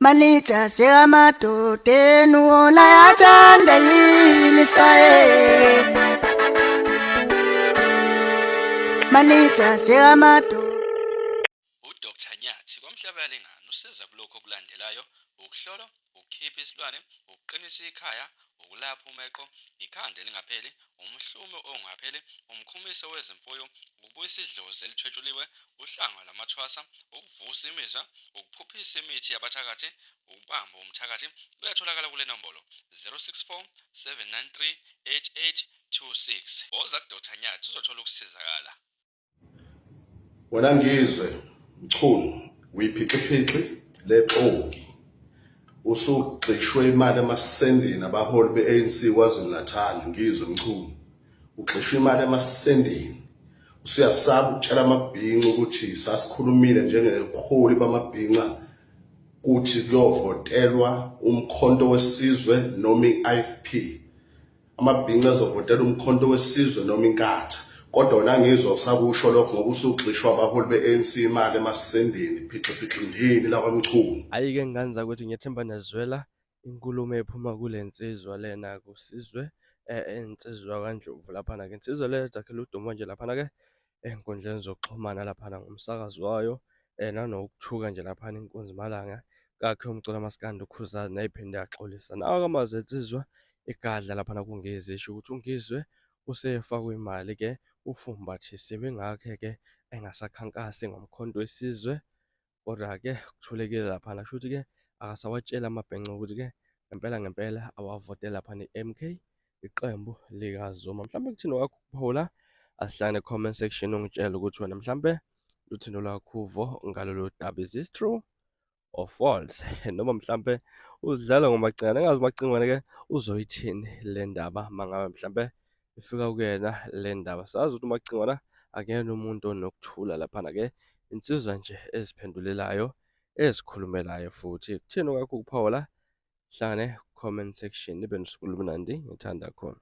Malita sekamadoda enuwola yathanda yini swaye. Malita sekamadoda. UDr Nyathi kwaMhlabelengane usiza kulokho okulandelayo: ukuhlola, ukukhipha isilwane, ukuqinisa ikhaya, ukulapha umeqo, ikhanda elingapheli, umhlume ongapheli, umkhumiso wezimfuyo, ukubuyisa idlozi elithwetshuliwe, uhlanga lamathwasa, ukuvusa imizwa, ukuphuphisa imithi yabathakathi, ukubamba umthakathi. Uyatholakala kule nombolo 064 793 8826. Woza kuDr Nyathi uzothola ukusizakala. Wena Ngizwe Mchunu uyiphiqiphiqi lexoki usugxishwe imali emasendeni abaholi beANC kwaZulu Natal. Ngizwe Mchunu ugxishwe imali emasendeni, usuyasaba ukutshela amabhinqa ukuthi sasikhulumile njengeholi bamabhinqa kuthi kuyovotelwa umkhonto wesizwe noma iFP. Amabhinqa azovotela umkhonto wesizwe noma inkatha. Kodwa wena Ngizwe usakusho lokho ngoba usugxishwa abaholi beANC imali emasendeni phiqiphiqi ndini la kwaMchunu. Ayike nganza ukuthi ngiyethemba nezwela inkulumo ephuma kule nsizwa lena kusizwe insizwa kaNdlovu laphana ke insizwa le zakhela udumo nje laphana ke enkundleni zokuxhumana laphana ngomsakazo wayo nanokuthuka nje laphana inkunzi malanga kakhe umculo amaskandi ukhuzana nayiphinde yaxolisa nawo amaze insizwa igadla laphana kungezisho ukuthi uNgizwe usefakwe imali ke ufumbathisiwe ngakhe ke engasakhankasi ngomkhonto wesizwe. Kodwa ke kuthulekile laphana kusho ukuthi ke akasawatshela amabhenqa ukuthi ke ngempela awavotela lapha neMK iqembu likaZuma. Mhlawumbe kuthini wakho ukuphawula, asihlane comment section ungitshela ukuthi wena mhlawumbe luthando lwakho uvo ngalolu daba, is this true or false? Noma mhlawumbe uzidlala ngomacingwane, engazi umacingwane ke uzoyithini le ndaba mangabe mhlawumbe ifika kuyena le ndaba. Sazi ukuthi umacingwana akuyena umuntu onokuthula laphana ke insizwa nje eziphendulelayo ezikhulumelayo futhi. Kuthini kwakho ukuphawula? Hlangane comment section nibe nosuku olumnandi, ngithanda khona.